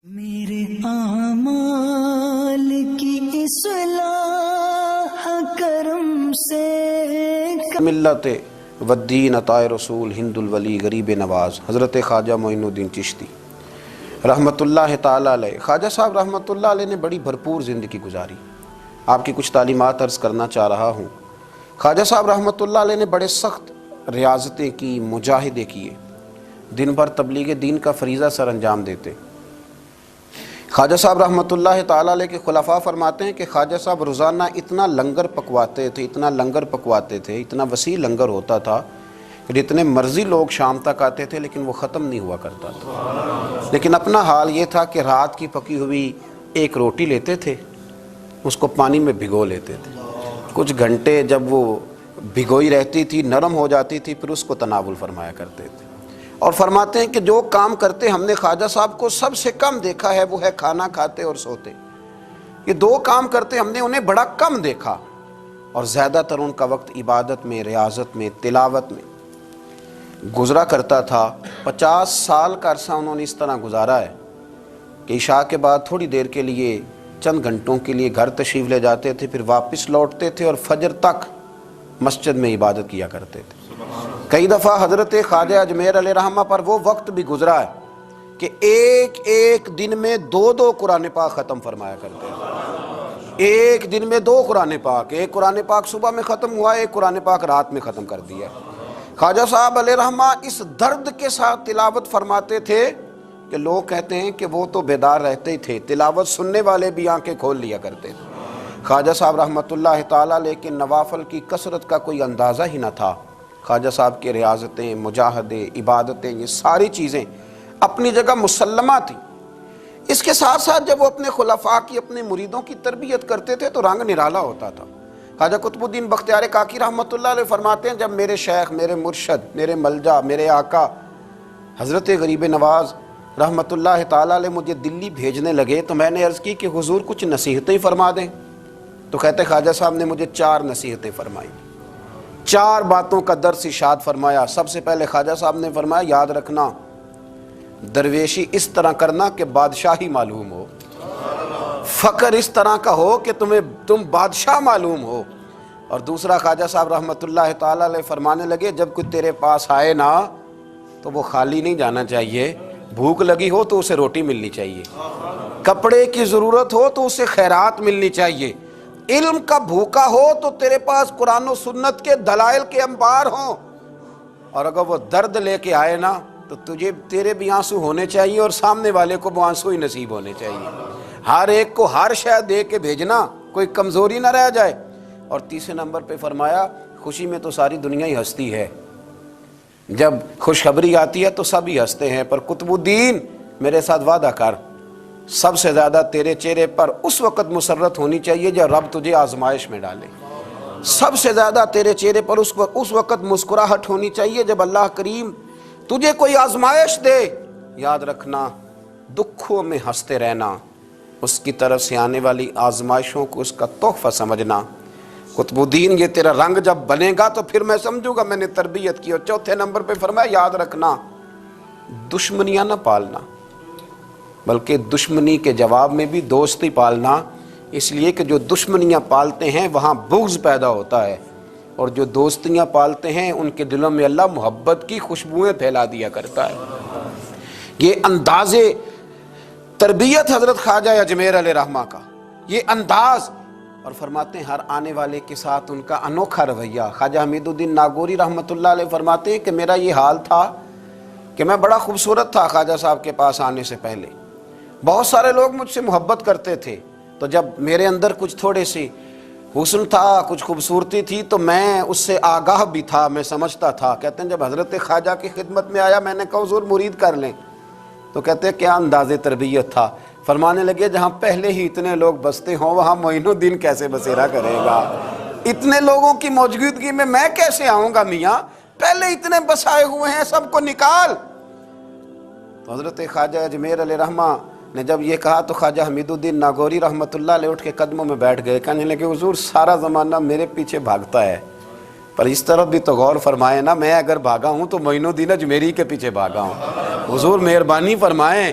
میرے اعمال کی اصلاح کرم سے ملت والدین عطائے رسول ہند الولی غریب نواز حضرت خواجہ معین الدین چشتی رحمۃ اللہ تعالیٰ علیہ۔ خواجہ صاحب رحمۃ اللہ علیہ نے بڑی بھرپور زندگی گزاری۔ آپ کی کچھ تعلیمات عرض کرنا چاہ رہا ہوں۔ خواجہ صاحب رحمۃ اللہ علیہ نے بڑے سخت ریاضتیں کی، مجاہدے کیے، دن بھر تبلیغ دین کا فریضہ سر انجام دیتے۔ خواجہ صاحب رحمۃ اللہ تعالیٰ علیہ کے خلفاء فرماتے ہیں کہ خواجہ صاحب روزانہ اتنا لنگر پکواتے تھے، اتنا وسیع لنگر ہوتا تھا کہ جتنے مرضی لوگ شام تک آتے تھے لیکن وہ ختم نہیں ہوا کرتا تھا۔ لیکن اپنا حال یہ تھا کہ رات کی پکی ہوئی ایک روٹی لیتے تھے، اس کو پانی میں بھگو لیتے تھے، کچھ گھنٹے جب وہ بھگوئی رہتی تھی نرم ہو جاتی تھی، پھر اس کو تناول فرمایا کرتے تھے۔ اور فرماتے ہیں کہ جو کام کرتے ہم نے خواجہ صاحب کو سب سے کم دیکھا ہے وہ ہے کھانا کھاتے اور سوتے۔ یہ دو کام کرتے ہم نے انہیں بڑا کم دیکھا، اور زیادہ تر ان کا وقت عبادت میں، ریاضت میں، تلاوت میں گزرا کرتا تھا۔ 50 سال کا عرصہ انہوں نے اس طرح گزارا ہے کہ عشاء کے بعد تھوڑی دیر کے لیے چند گھنٹوں کے لیے گھر تشریف لے جاتے تھے، پھر واپس لوٹتے تھے اور فجر تک مسجد میں عبادت کیا کرتے تھے۔ کئی دفعہ حضرت خواجہ اجمیر علیہ رحمہ پر وہ وقت بھی گزرا ہے کہ ایک دن میں 2 قرآن پاک ختم فرمایا کرتے ہیں۔ ایک دن میں 2 قرآن پاک، ایک قرآن پاک صبح میں ختم ہوا، ایک قرآن پاک رات میں ختم کر دیا۔ خواجہ صاحب علیہ رحمہ اس درد کے ساتھ تلاوت فرماتے تھے کہ لوگ کہتے ہیں کہ وہ تو بیدار رہتے ہی تھے، تلاوت سننے والے بھی آنکھیں کھول لیا کرتے تھے۔ خواجہ صاحب رحمۃ اللہ تعالیٰ لیکن نوافل کی کثرت کا کوئی اندازہ ہی نہ تھا۔ خواجہ صاحب کے ریاضتیں، مجاہدے، عبادتیں، یہ ساری چیزیں اپنی جگہ مسلمہ تھیں۔ اس کے ساتھ ساتھ جب وہ اپنے خلفاء کی، اپنے مریدوں کی تربیت کرتے تھے تو رنگ نرالا ہوتا تھا۔ خواجہ قطب الدین بختیار کاکی رحمۃ اللہ علیہ فرماتے ہیں جب میرے شیخ، میرے مرشد، میرے ملجا، میرے آقا حضرت غریب نواز رحمۃ اللہ تعالیٰ علیہ مجھے دلی بھیجنے لگے تو میں نے عرض کی کہ حضور کچھ نصیحتیں فرما دیں۔ تو کہتے خواجہ صاحب نے مجھے 4 نصیحتیں فرمائیں، 4 باتوں کا درس ارشاد فرمایا۔ سب سے پہلے خواجہ صاحب نے فرمایا یاد رکھنا درویشی اس طرح کرنا کہ بادشاہی معلوم ہو، فقر اس طرح کا ہو کہ تم بادشاہ معلوم ہو۔ اور دوسرا خواجہ صاحب رحمۃ اللہ تعالیٰ علیہ فرمانے لگے جب کوئی تیرے پاس آئے نا تو وہ خالی نہیں جانا چاہیے، بھوک لگی ہو تو اسے روٹی ملنی چاہیے، کپڑے کی ضرورت ہو تو اسے خیرات ملنی چاہیے، علم کا بھوکا ہو تو تیرے پاس قرآن و سنت کے دلائل کے انبار ہوں، اور اگر وہ درد لے کے آئے نا تو تیرے بھی آنسو ہونے چاہیے اور سامنے والے کو وہ آنسو ہی نصیب ہونے چاہیے۔ ہر ایک کو ہر شے دے کے بھیجنا، کوئی کمزوری نہ رہ جائے۔ اور تیسرے نمبر پہ فرمایا خوشی میں تو ساری دنیا ہی ہنستی ہے، جب خوشخبری آتی ہے تو سب ہی ہنستے ہیں، پر قطب الدین میرے ساتھ وعدہ کر سب سے زیادہ تیرے چہرے پر اس وقت مسرت ہونی چاہیے جب رب تجھے آزمائش میں ڈالے، سب سے زیادہ تیرے چہرے پر اس وقت مسکراہٹ ہونی چاہیے جب اللہ کریم تجھے کوئی آزمائش دے۔ یاد رکھنا دکھوں میں ہنستے رہنا، اس کی طرف سے آنے والی آزمائشوں کو اس کا تحفہ سمجھنا۔ قطب الدین یہ تیرا رنگ جب بنے گا تو پھر میں سمجھوں گا میں نے تربیت کی۔ اور چوتھے نمبر پہ فرمایا یاد رکھنا دشمنیاں نہ پالنا، بلکہ دشمنی کے جواب میں بھی دوستی پالنا، اس لیے کہ جو دشمنیاں پالتے ہیں وہاں بغض پیدا ہوتا ہے، اور جو دوستیاں پالتے ہیں ان کے دلوں میں اللہ محبت کی خوشبوئیں پھیلا دیا کرتا ہے۔ یہ انداز تربیت حضرت خواجہ اجمیر علیہ رحمہ کا، یہ انداز، اور فرماتے ہیں ہر آنے والے کے ساتھ ان کا انوکھا رویہ۔ خواجہ حمید الدین ناگوری رحمۃ اللہ علیہ فرماتے ہیں کہ میرا یہ حال تھا کہ میں بڑا خوبصورت تھا خواجہ صاحب کے پاس آنے سے پہلے، بہت سارے لوگ مجھ سے محبت کرتے تھے، تو جب میرے اندر کچھ تھوڑے سی حسن تھا، کچھ خوبصورتی تھی تو میں اس سے آگاہ بھی تھا، میں سمجھتا تھا۔ کہتے ہیں جب حضرت خواجہ کی خدمت میں آیا میں نے کہا حضور مرید کر لیں، تو کہتے ہیں کیا انداز تربیت تھا۔ فرمانے لگے جہاں پہلے ہی اتنے لوگ بستے ہوں وہاں معین الدین کیسے بسیرا کرے گا، اتنے لوگوں کی موجودگی میں کیسے آؤں گا میاں، پہلے اتنے بسائے ہوئے ہیں سب کو نکال۔ تو حضرت خواجہ اجمیر علیہ رحمہ نے جب یہ کہا تو خواجہ حمید الدین ناگوری رحمۃ اللہ علیہ اٹھ کے قدموں میں بیٹھ گئے، کہنے لگے حضور سارا زمانہ میرے پیچھے بھاگتا ہے، پر اس طرف بھی تو غور فرمائے نا، میں اگر بھاگا ہوں تو معین الدین اجمیری کے پیچھے بھاگا ہوں، حضور مہربانی فرمائیں